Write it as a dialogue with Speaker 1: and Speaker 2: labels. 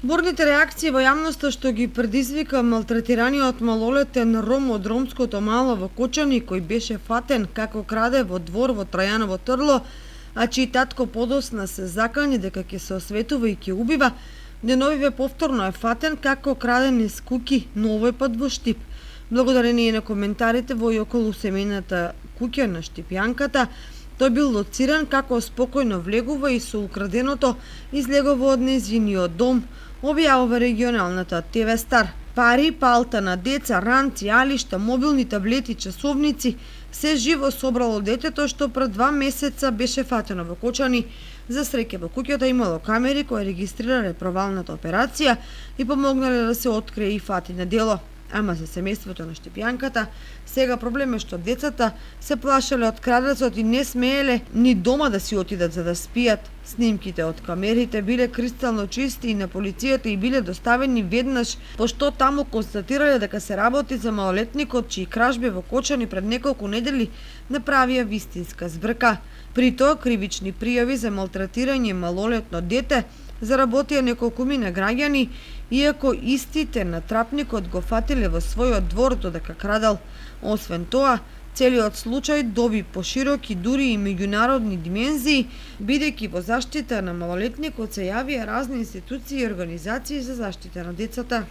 Speaker 1: Бурните реакции во јавноста што ги предизвика малтретираниот малолетен ром од ромското мало во Кочани, кој беше фатен како краде во двор во Трајаново Трло, а чиј татко подосна се закани дека ќе се осветува и ќе убива, деновиве повторно е фатен како краден из куќи, но овој пат во Штип. Благодарение на коментарите во и околу семејната куќа на Штипјанката, тој бил лоциран како спокојно влегува и со украденото излегува од нејзиниот дом, објавува регионалната ТВ Стар. Пари, палта на деца, ранци, алишта, мобилни таблети, часовници, се живо собрало детето што пред 2 месеца беше фатено во Кочани. За среќа во куќата имало камери кои регистрирале провалната операција и помогнале да се открие и фатино дело. Ама за семејството на Штипјанката, сега проблем е што децата се плашеле од крадецот и не смееле ни дома да си отидат за да спијат. Снимките од камерите биле кристално чисти и на полицијата и биле доставени веднаш, пошто таму констатирале дека се работи за малолетникот чии кражби во Кочани пред неколку недели направија вистинска збрка. При тоа кривични пријави за малтретирање малолетно дете заработија неколкумина граѓани, иако истите на трапникот го фатиле во својот двор додека крадал. Освен тоа, целиот случај доби пошироки дури и меѓународни димензии, бидејќи во заштита на малолетникот се јавија разни институции и организации за заштита на децата.